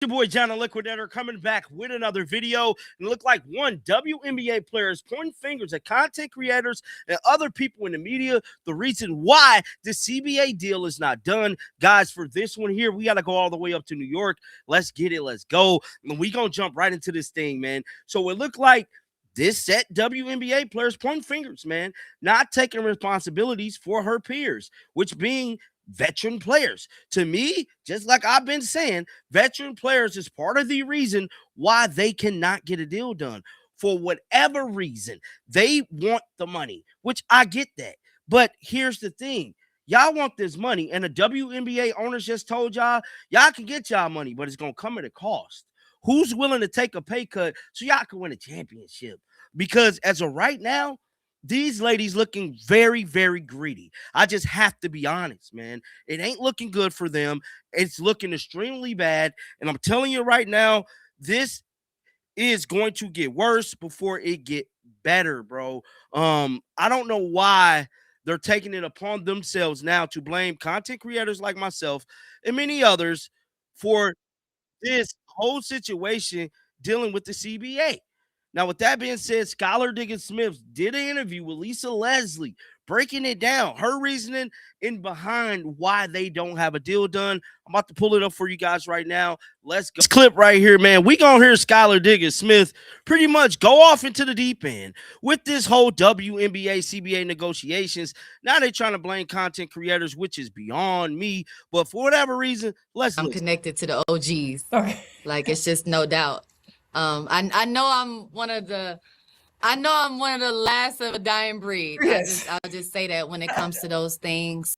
Your boy John the Liquidator coming back with another video. And it looked like one WNBA player is pointing fingers at content creators and other people in the media. The reason why the CBA deal is not done. Guys, for this one here, we got to go all the way up to New York. Let's get it. Let's go. And we going to jump right into this thing, man. So it looked like this set WNBA players pointing fingers, man, not taking responsibilities for her peers, which being veteran players. To me, just like I've been saying, veteran players is part of the reason why they cannot get a deal done. For whatever reason, they want the money, which I get that. But here's the thing. Y'all want this money, and the WNBA owners just told y'all can get y'all money, but it's going to come at a cost. Who's willing to take a pay cut so y'all can win a championship? Because as of right now, these ladies looking very, very greedy. I just have to be honest, man. It ain't looking good for them. It's looking extremely bad. And I'm telling you right now, this is going to get worse before it get better, bro. I don't know why they're taking it upon themselves now to blame content creators like myself and many others for this whole situation dealing with the CBA. Now, with that being said, Skylar Diggins-Smith did an interview with Lisa Leslie, breaking it down, her reasoning in behind why they don't have a deal done. I'm about to pull it up for you guys right now. Let's go. This clip right here, man. We gonna hear Skylar Diggins-Smith pretty much go off into the deep end with this whole WNBA CBA negotiations. Now they're trying to blame content creators, which is beyond me. But for whatever reason, I'm connected to the OGs. Okay. Like, it's just no doubt. I know I'm one of the last of a dying breed. Yes. I'll just say that when it comes to those things.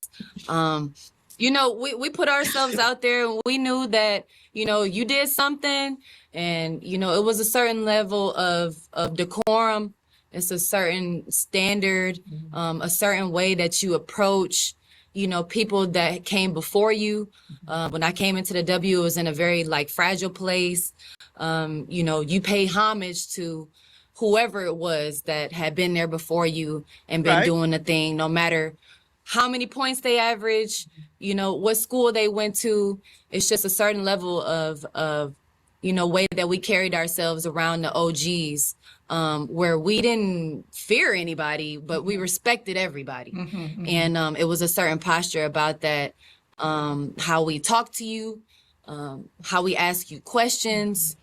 We put ourselves out there, and we knew that, you did something, and, it was a certain level of decorum. It's a certain standard, a certain way that you approach, people that came before you. When I came into the W, it was in a very fragile place. You pay homage to whoever it was that had been there before you and been doing the thing, no matter how many points they average, what school they went to. It's just a certain level of way that we carried ourselves around the OGs, where we didn't fear anybody, but we respected everybody. And it was a certain posture about that, how we talk to you, how we ask you questions,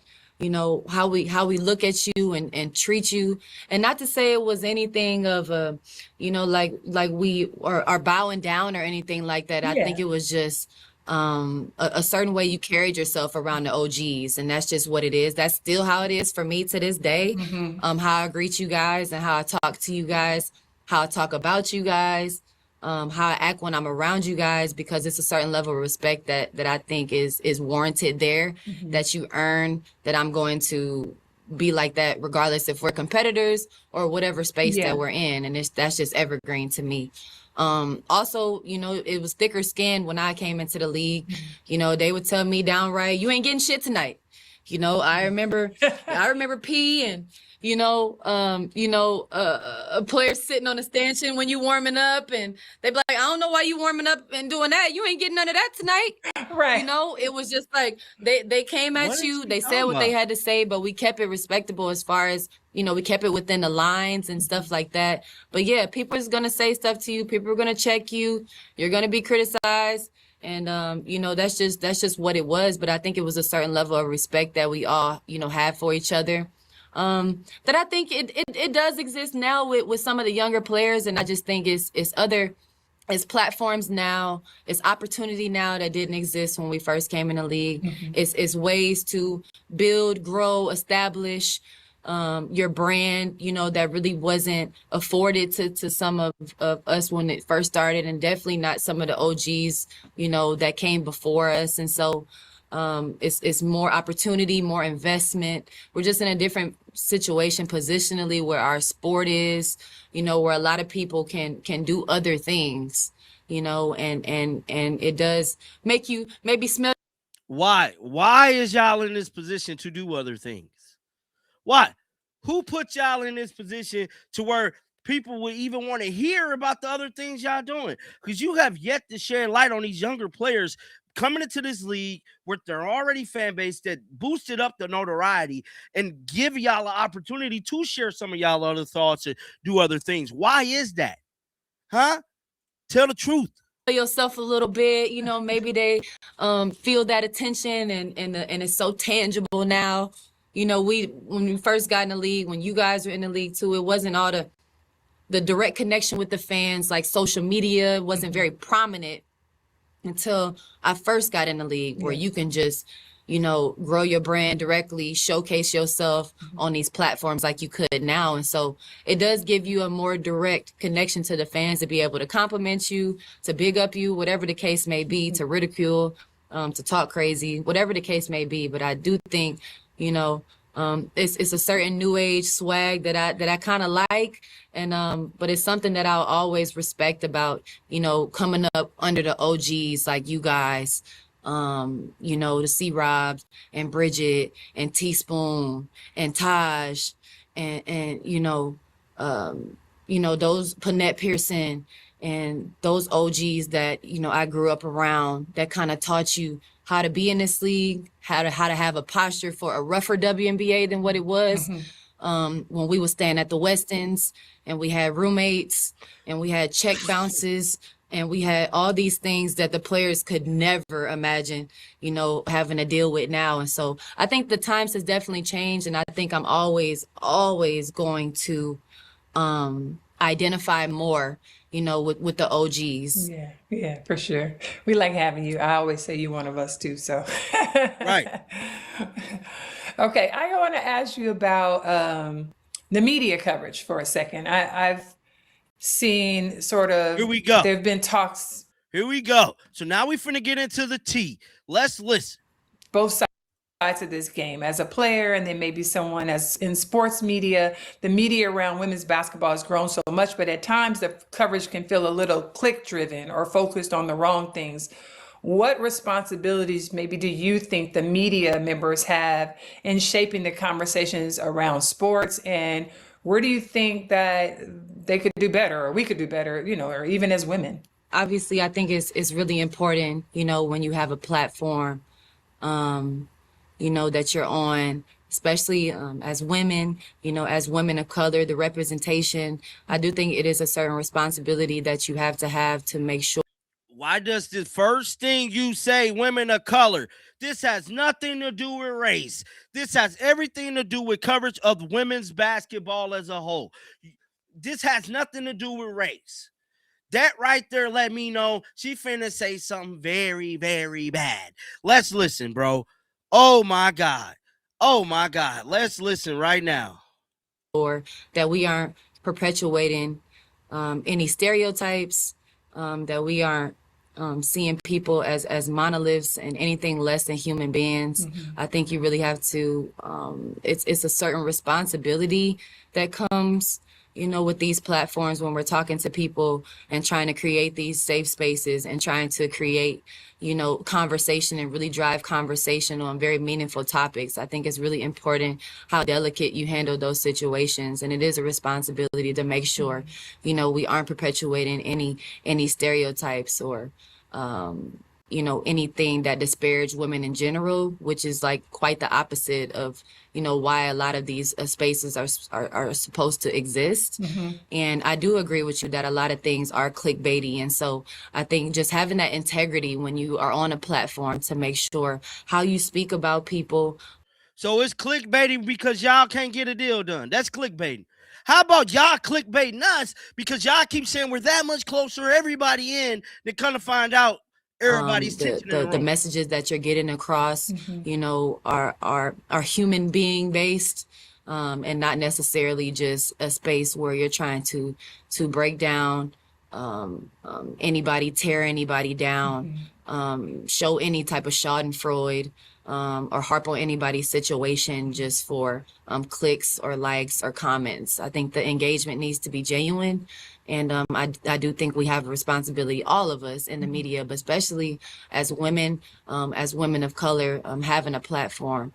how we look at you and treat you. And not to say it was anything of a, like we are bowing down or anything like that. I think it was just a certain way you carried yourself around the OGs, and that's just what it is. That's still how it is for me to this day. How I greet you guys and how I talk to you guys, how I talk about you guys, how I act when I'm around you guys, because it's a certain level of respect that I think is warranted there, that you earn, that I'm going to be like that regardless if we're competitors or whatever space that we're in. And that's just evergreen to me. Also, it was thicker skin when I came into the league. They would tell me downright, you ain't getting shit tonight. I remember P and, a player sitting on a stanchion when you warming up, and they'd be like, I don't know why you warming up and doing that. You ain't getting none of that tonight. Right. It was just like they came at you, they said what they had to say, but we kept it respectable as far as, we kept it within the lines and stuff like that. But yeah, people is going to say stuff to you. People are going to check you. You're going to be criticized. And, that's just what it was. But I think it was a certain level of respect that we all, have for each other. That I think it does exist now with some of the younger players. And I just think it's platforms now, it's opportunity now that didn't exist when we first came in the league. It's ways to build, grow, establish your brand, that really wasn't afforded to some of us when it first started, and definitely not some of the OGs, that came before us. And so it's more opportunity, more investment. We're just in a different situation positionally where our sport is, where a lot of people can do other things, and it does make you maybe smell. Why is y'all in this position to do other things? Why? Who put y'all in this position to where people will even want to hear about the other things y'all doing? Because you have yet to share light on these younger players coming into this league with their already fan base that boosted up the notoriety and give y'all an opportunity to share some of y'all other thoughts and do other things. Why is that? Huh? Tell the truth. Yourself a little bit, maybe they feel that attention and it's so tangible now. When we first got in the league, when you guys were in the league too, it wasn't all the direct connection with the fans, like social media wasn't very prominent until I first got in the league, where you can just, grow your brand directly, showcase yourself on these platforms like you could now. And so it does give you a more direct connection to the fans to be able to compliment you, to big up you, whatever the case may be, to ridicule, to talk crazy, whatever the case may be. But I do think, it's a certain new age swag that I kind of like, and but it's something that I'll always respect about, coming up under the OGs like you guys, the C-Robs and Bridget and Teaspoon and Taj and those Panette Pearson and those OGs that, I grew up around, that kind of taught you how to be in this league, how to have a posture for a rougher WNBA than what it was when we was staying at the Westons and we had roommates and we had check bounces and we had all these things that the players could never imagine, having to deal with now. And so I think the times has definitely changed, and I think I'm always going to identify more, with the OGs. Yeah, for sure. We like having you. I always say you're one of us too, so. Right. Okay, I want to ask you about the media coverage for a second. I've seen sort of, Here we go. There've been talks. Here we go. So now we finna get into the tea. Let's listen. Both sides of this game, as a player and then maybe someone as in sports media. The media around women's basketball has grown so much, but at times the coverage can feel a little click driven or focused on the wrong things. What responsibilities maybe do you think the media members have in shaping the conversations around sports, and where do you think that they could do better, or we could do better, or even as women? Obviously, I think it's really important, when you have a platform, that you're on, especially as women, as women of color, the representation. I do think it is a certain responsibility that you have to make sure. Why does the first thing you say, women of color? This has nothing to do with race. This has everything to do with coverage of women's basketball as a whole. This has nothing to do with race. That right there let me know she finna say something very, very bad. Let's listen, bro. Oh, my God. Oh, my God. Let's listen right now. Or that we aren't perpetuating any stereotypes, that we aren't seeing people as monoliths and anything less than human beings. I think you really have to, it's a certain responsibility that comes, with these platforms when we're talking to people and trying to create these safe spaces and trying to create, conversation and really drive conversation on very meaningful topics. I think it's really important how delicate you handle those situations. And it is a responsibility to make sure, we aren't perpetuating any stereotypes or, anything that disparage women in general, which is like quite the opposite of, why a lot of these spaces are supposed to exist. And I do agree with you that a lot of things are clickbaity. And so I think just having that integrity when you are on a platform to make sure how you speak about people. So it's clickbaiting because y'all can't get a deal done. That's clickbaiting. How about y'all clickbaiting us because y'all keep saying we're that much closer, everybody in, then kind of find out everybody's the messages that you're getting across, are human being based, and not necessarily just a space where you're trying to break down anybody, tear anybody down, show any type of schadenfreude, or harp on anybody's situation just for clicks or likes or comments. I think the engagement needs to be genuine. And I do think we have a responsibility, all of us in the media, but especially as women of color, having a platform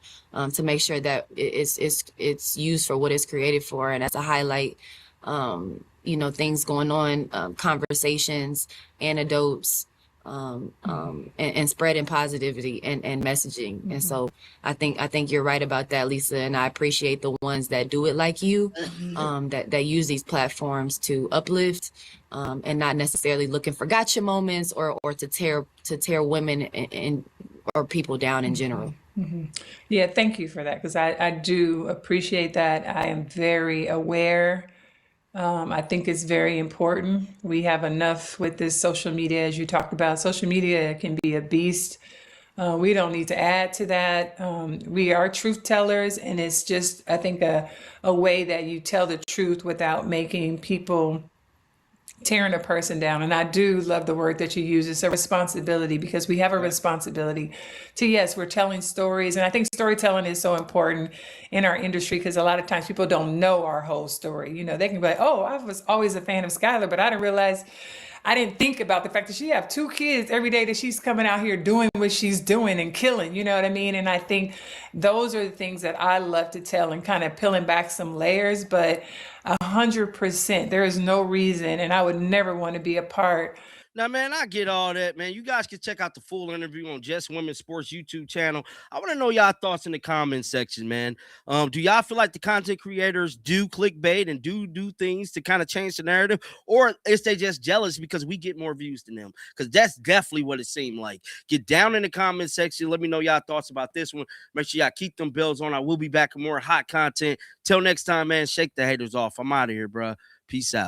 to make sure that it's used for what it's created for, and as a highlight, things going on, conversations, anecdotes, and spreading positivity and messaging. And so I think you're right about that, Lisa. And I appreciate the ones that do it like you, that use these platforms to uplift, and not necessarily looking for gotcha moments or to tear women or people down in general. Yeah, thank you for that, because I do appreciate that. I am very aware. I think it's very important. We have enough with this social media, as you talked about. Social media can be a beast. We don't need to add to that. We are truth tellers, and it's just, I think, a way that you tell the truth without making people tearing a person down. And I do love the word that you use. It's a responsibility, because we have a responsibility to, yes, we're telling stories. And I think storytelling is so important in our industry, because a lot of times people don't know our whole story. You know, they can be like, oh, I was always a fan of Skylar, but I didn't think about the fact that she have 2 kids every day, that she's coming out here doing what she's doing and killing, you know what I mean? And I think those are the things that I love to tell, and kind of peeling back some layers. But 100%, there is no reason, and I would never want to be a part. Now, man, I get all that, man. You guys can check out the full interview on Just Women's Sports YouTube channel. I want to know y'all thoughts in the comment section, man. Do y'all feel like the content creators do clickbait and do things to kind of change the narrative, or is they just jealous because we get more views than them? Because that's definitely what it seemed like. Get down in the comment section. Let me know y'all thoughts about this one. Make sure y'all keep them bells on. I will be back with more hot content. Till next time, man, shake the haters off. I'm out of here, bro. Peace out.